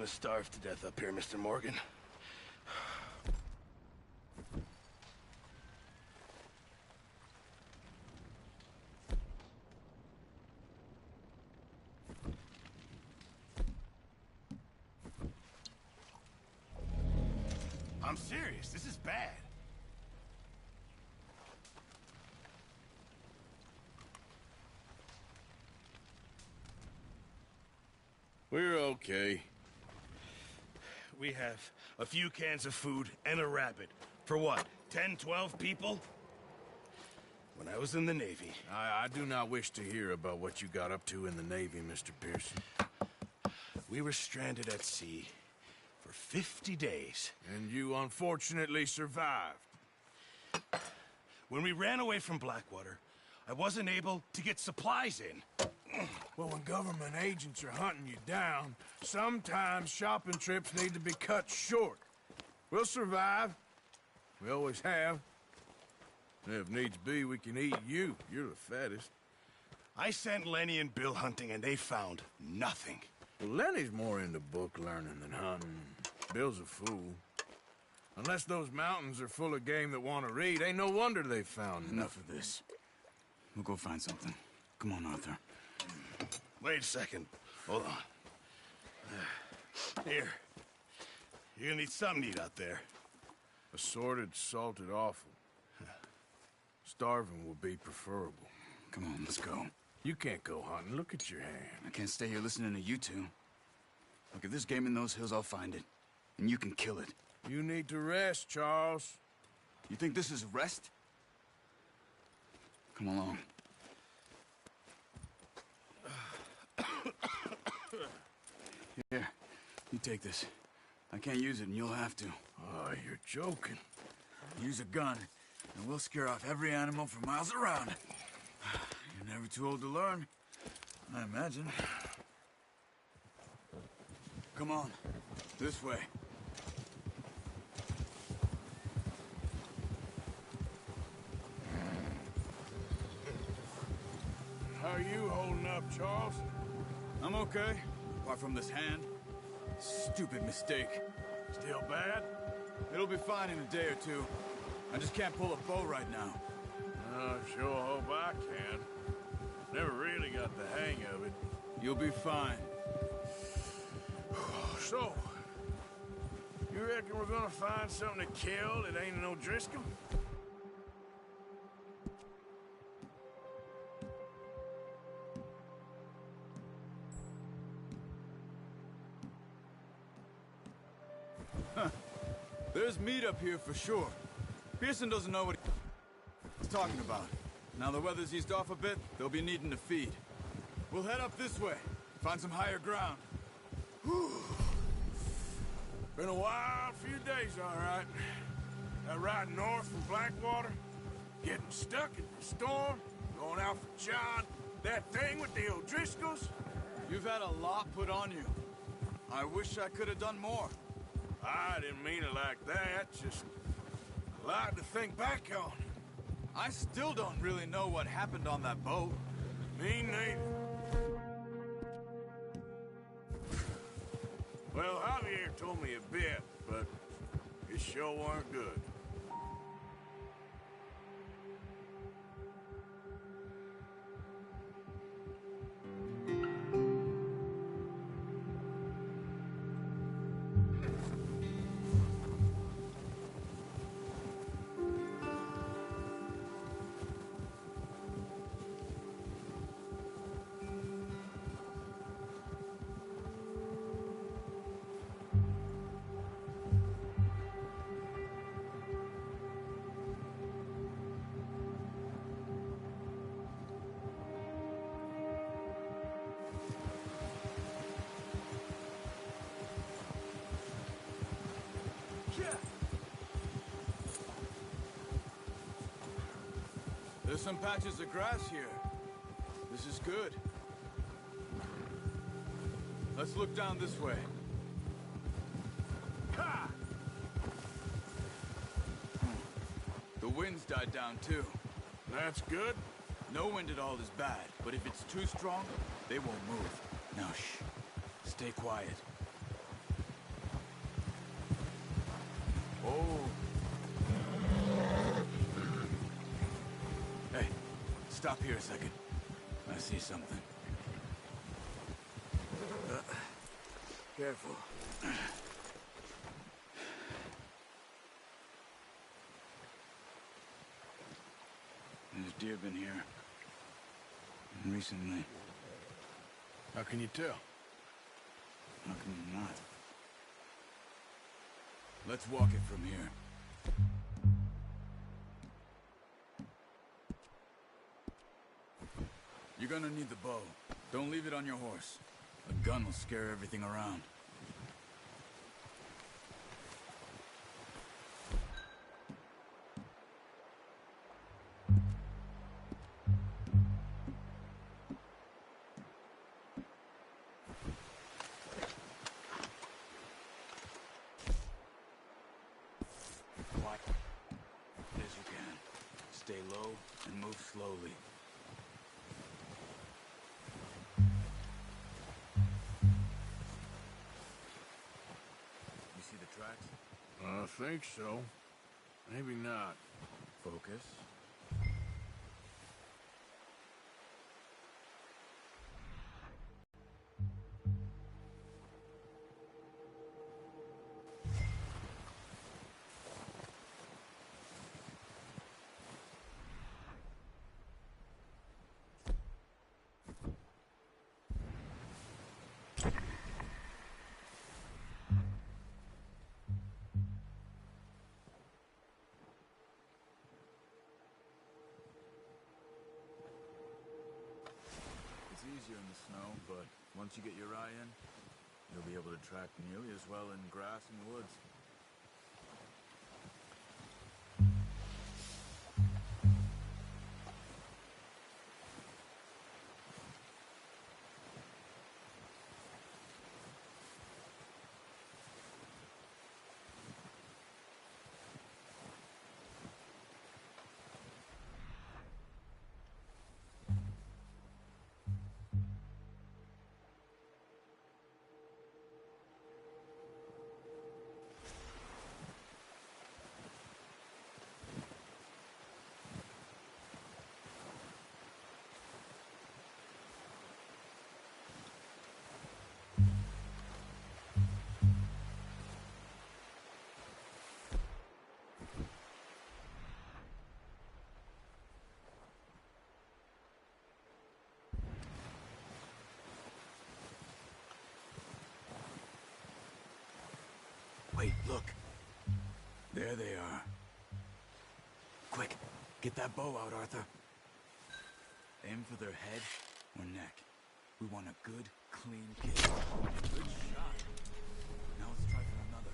to starve to death up here, Mr. Morgan. I'm serious. This is bad. We're okay. We have a few cans of food and a rabbit. For what, 10, 12 people? When I was in the Navy... I do not wish to hear about what you got up to in the Navy, Mr. Pearson. We were stranded at sea for 50 days. And you unfortunately survived. When we ran away from Blackwater, I wasn't able to get supplies in. Well, when government agents are hunting you down, sometimes shopping trips need to be cut short. We'll survive. We always have. And if needs be, we can eat you. You're the fattest. I sent Lenny and Bill hunting, and they found nothing. Well, Lenny's more into book learning than hunting. Bill's a fool. Unless those mountains are full of game that want to read, ain't no wonder they found Enough of this. We'll go find something. Come on, Arthur. Wait a second. Hold on. Here. You're gonna need something to eat out there. Assorted, salted offal. Starving will be preferable. Come on, let's go. You can't go hunting. Look at your hand. I can't stay here listening to you two. Look, if there's game in those hills, I'll find it. And you can kill it. You need to rest, Charles. You think this is rest? Come along. Here, you take this. I can't use it, and you'll have to. Oh, you're joking. Use a gun, and we'll scare off every animal for miles around. You're never too old to learn, I imagine. Come on, this way. How are you holding up, Charles? I'm okay, apart from this hand. Stupid mistake. Still bad? It'll be fine in a day or two. I just can't pull a bow right now. I sure hope I can. Never really got the hang of it. You'll be fine. So, you reckon we're gonna find something to kill that ain't no Driscoll? There's meat up here for sure. Pearson doesn't know what he's talking about. Now the weather's eased off a bit, they'll be needing to feed. We'll head up this way, find some higher ground. Whew. Been a wild few days, all right. That ride north from Blackwater, getting stuck in the storm, going out for John, that thing with the O'Driscolls. You've had a lot put on you. I wish I could have done more. I didn't mean it like that, just a lot to think back on. I still don't really know what happened on that boat. Me neither. Well, Javier told me a bit, but it sure weren't good. There's some patches of grass here. This is good. Let's look down this way. Ha! The wind's died down too. That's good. No wind at all is bad, but if it's too strong, they won't move. Now shh. Stay quiet. Oh. Hey, stop here a second. I see something. Careful. There's deer been here. Recently. How can you tell? How can you not? Let's walk it from here. You're gonna need the bow. Don't leave it on your horse. A gun will scare everything around. Quiet as you can. Stay low and move slowly. You see the tracks? I think so. Maybe not. Focus. It's easier in the snow, but once you get your eye in, you'll be able to track nearly as well in grass and woods. Wait, look. There they are. Quick, get that bow out, Arthur. Aim for their head or neck. We want a good, clean kill. Good shot. Now let's try for another.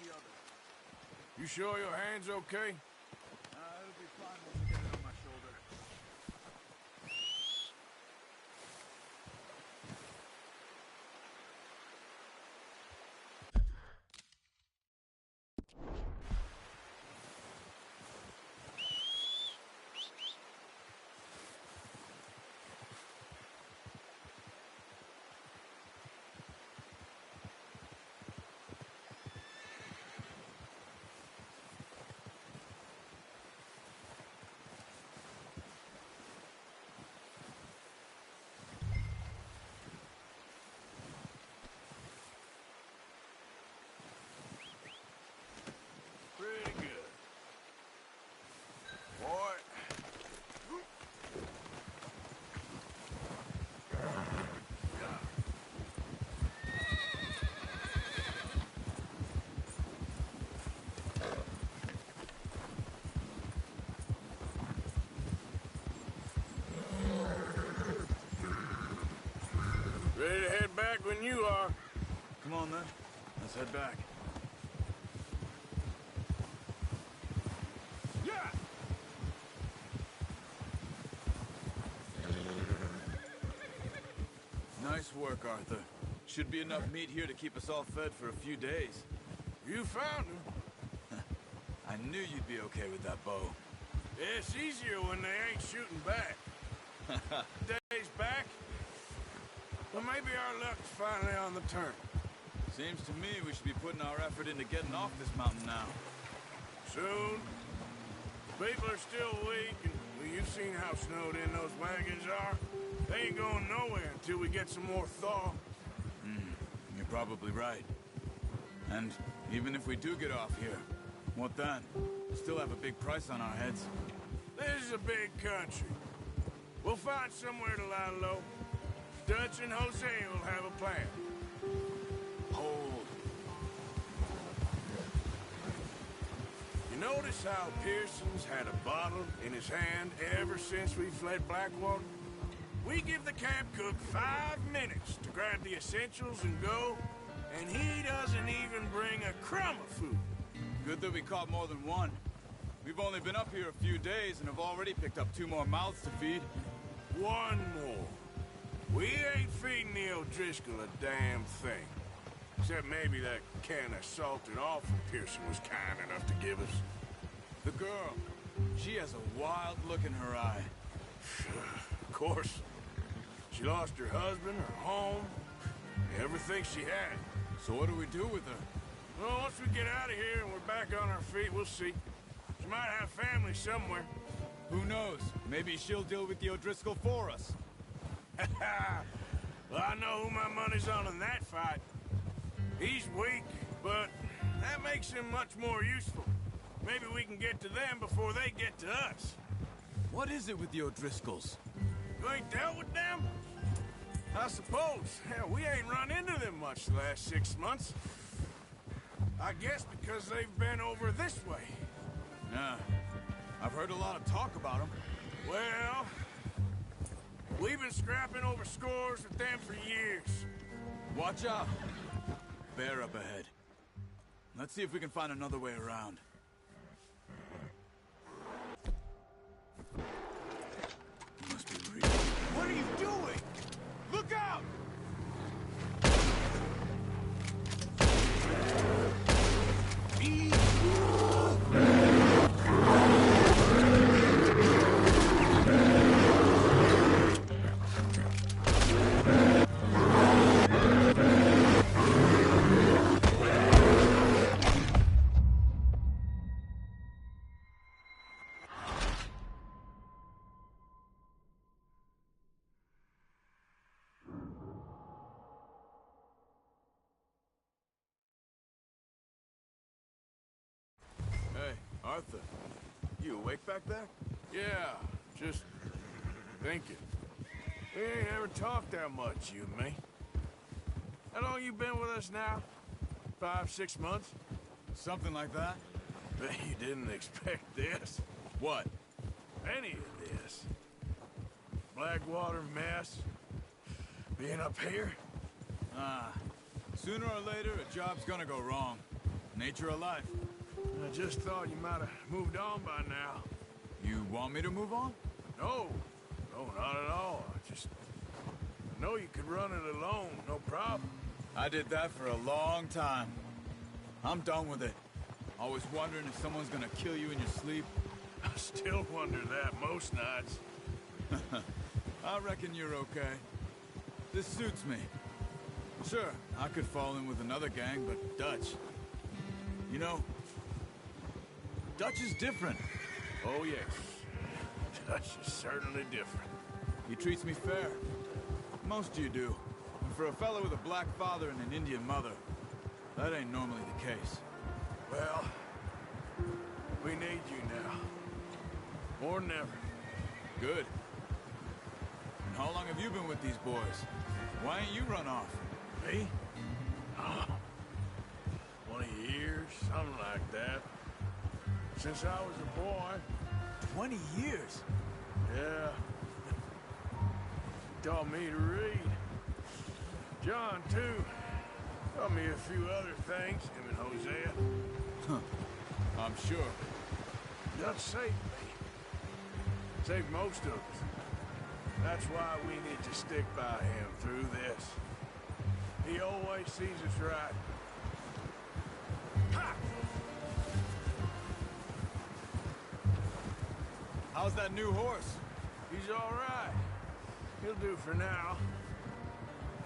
the others. You sure your hand's okay? It'll be fine once I get it on my shoulder. Pretty good. Boy. Ready to head back when you are. Come on, then. Let's head back. Yeah! Nice work, Arthur. Should be enough meat here to keep us all fed for a few days. You found him. I knew you'd be okay with that bow. Yeah, it's easier when they ain't shooting back. Days back? Well, maybe our luck's finally on the turn. Seems to me we should be putting our effort into getting off this mountain now. Soon. People are still weak, and well, you've seen how snowed in those wagons are. They ain't going nowhere until we get some more thaw. You're probably right. And even if we do get off here, what then? We still have a big price on our heads. This is a big country. We'll find somewhere to lie low. Dutch and Jose will have a plan. Hold. You notice how Pearson's had a bottle in his hand ever since we fled Blackwater? We give the camp cook 5 minutes to grab the essentials and go, and he doesn't even bring a crumb of food. Good that we caught more than one. We've only been up here a few days and have already picked up 2 more mouths to feed. One more. We ain't feeding the O'Driscoll a damn thing. Except maybe that can of salted offal Pearson was kind enough to give us. The girl, she has a wild look in her eye. Of course. She lost her husband, her home, everything she had. So what do we do with her? Well, once we get out of here and we're back on our feet, we'll see. She might have family somewhere. Who knows? Maybe she'll deal with the O'Driscoll for us. Well, I know who my money's on in that fight. He's weak, but that makes him much more useful. Maybe we can get to them before they get to us. What is it with the O'Driscolls? You ain't dealt with them? I suppose. Hell, we ain't run into them much the last 6 months. I guess because they've been over this way. Yeah, I've heard a lot of talk about them. Well, we've been scrapping over scores with them for years. Watch out. Bear up ahead. Let's see if we can find another way around. He must be real. What are you doing? Look out! Hey, Arthur. You awake back there? Yeah, just thinking. We ain't ever talked that much, you and me. How long you been with us now? 5, 6 months? Something like that. Bet you didn't expect this. What? Any of this. Blackwater mess. Being up here. Sooner or later, a job's gonna go wrong. Nature of life. I just thought you might have moved on by now. You want me to move on? No, no, not at all. I know you could run it alone, no problem. I did that for a long time. I'm done with it. Always wondering if someone's gonna kill you in your sleep. I still wonder that most nights. I reckon you're okay. This suits me. Sure, I could fall in with another gang, but Dutch... You know, Dutch is different. Oh, yes. Dutch is certainly different. He treats me fair. Most of you do. And for a fellow with a black father and an Indian mother, that ain't normally the case. Well, we need you now. More than ever. Good. And how long have you been with these boys? Why ain't you run off? Me? Oh, 20 years, something like that. Since I was a boy. 20 years? Yeah. He taught me to read. John, too. Taught me a few other things, him and Hosea. I'm sure. Dutch saved me. Saved most of us. That's why we need to stick by him through this. He always sees us right. Ha! How's that new horse? He's all right. He'll do for now.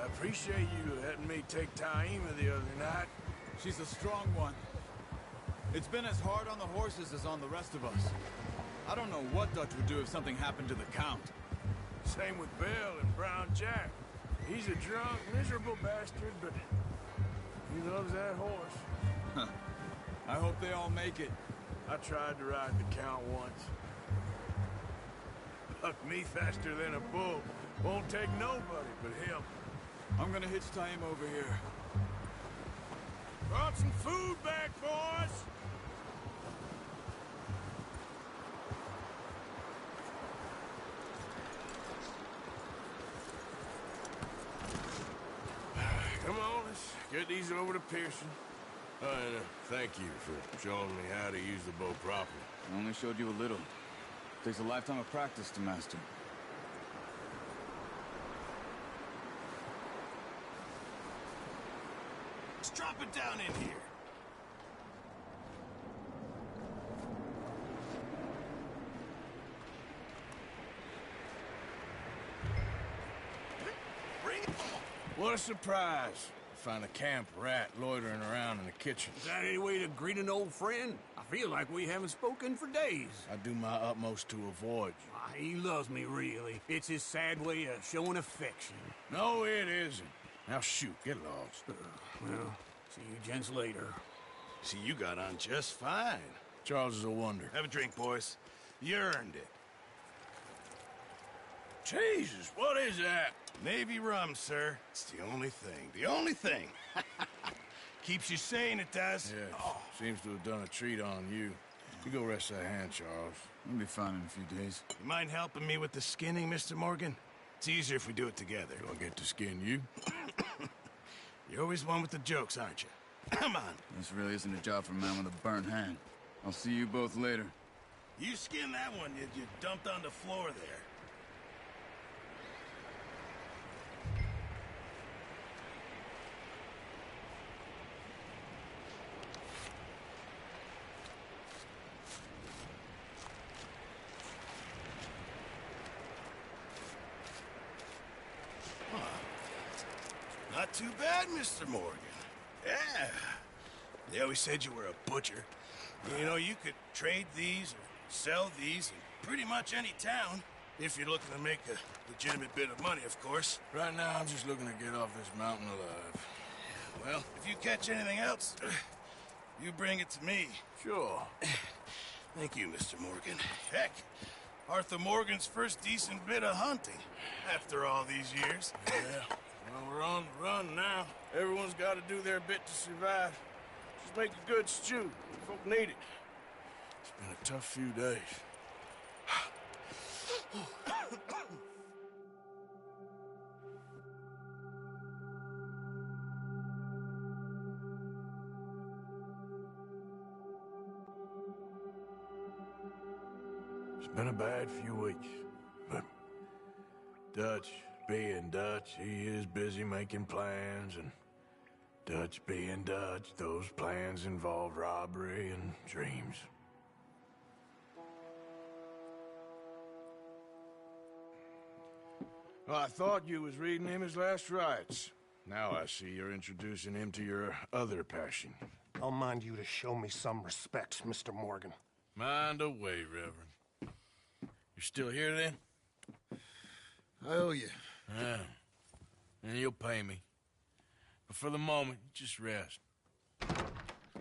I appreciate you letting me take Taima the other night. She's a strong one. It's been as hard on the horses as on the rest of us. I don't know what Dutch would do if something happened to the Count. Same with Bill and Brown Jack. He's a drunk, miserable bastard, but he loves that horse. I hope they all make it. I tried to ride the Count once. Bucked me faster than a bull. Won't take nobody but him. I'm gonna hitch Taima over here. Brought some food back, boys! Come on, let's get these over to Pearson. And thank you for showing me how to use the bow properly. I only showed you a little. Takes a lifetime of practice to master. Let's drop it down in here. Bring it. What a surprise. Find a camp rat loitering around in the kitchen. Is that any way to greet an old friend? I feel like we haven't spoken for days. I do my utmost to avoid you. He loves me, really. It's his sad way of showing affection. No, it isn't. Now shoot, get lost. Well, see you gents later. See, you got on just fine. Charles is a wonder. Have a drink, boys. You earned it. Jesus, what is that? Navy rum, sir. It's the only thing. The only thing. Keeps you sane, it does. Yes, seems to have done a treat on you. You go rest that hand, Charles. We'll be fine in a few days. You mind helping me with the skinning, Mr. Morgan? It's easier if we do it together. Do I get to skin you? You're always one with the jokes, aren't you? Come on. This really isn't a job for a man with a burnt hand. I'll see you both later. You skinned that one you dumped on the floor there. Not too bad, Mr. Morgan. Yeah. They always said you were a butcher. You know, you could trade these or sell these in pretty much any town, if you're looking to make a legitimate bit of money, of course. Right now, I'm just looking to get off this mountain alive. Well, if you catch anything else, you bring it to me. Sure. Thank you, Mr. Morgan. Heck, Arthur Morgan's first decent bit of hunting, after all these years. Yeah. Well, we're on the run now. Everyone's got to do their bit to survive. Just make a good stew. Folk need it. It's been a tough few days. It's been a bad few weeks, but Dutch being Dutch, he is busy making plans, and Dutch being Dutch, those plans involve robbery and dreams. Well, I thought you was reading him his last rites. Now I see you're introducing him to your other passion. I'll mind you to show me some respect, Mr. Morgan. Mind away, Reverend. You're still here, then? I owe you. Yeah. And you'll pay me. But for the moment, just rest.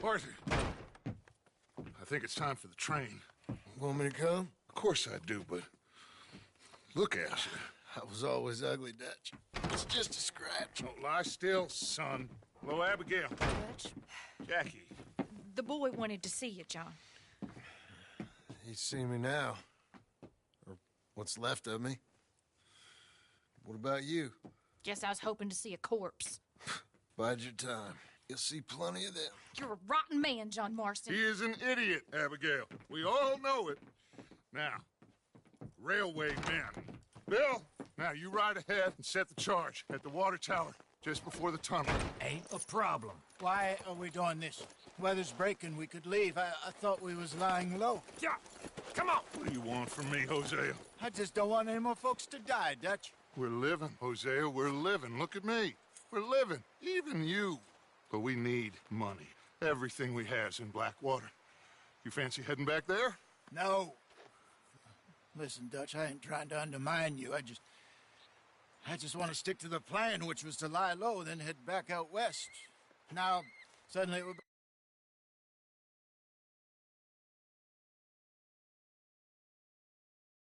Arthur, I think it's time for the train. Want me to come? Of course I do, but look at you. I was always ugly, Dutch. It's just a scratch. Don't lie still, son. Hello, Abigail. Dutch, Jackie. the boy wanted to see you, John. He's seen me now. Or what's left of me. What about you? Guess I was hoping to see a corpse. Bide your time. You'll see plenty of them. You're a rotten man, John Marston. He is an idiot, Abigail. We all know it. Now, railway men. Bill, now you ride ahead and set the charge at the water tower just before the tunnel. Ain't a problem. Why are we doing this? Weather's breaking. We could leave. I thought we was lying low. Yeah, come on. What do you want from me, Hosea? I just don't want any more folks to die, Dutch. We're living, Hosea. We're living. Look at me. We're living. Even you. But we need money. Everything we have's in Blackwater. You fancy heading back there? No. Listen, Dutch, I ain't trying to undermine you. I just want to stick to the plan, which was to lie low, then head back out west. Now, suddenly we're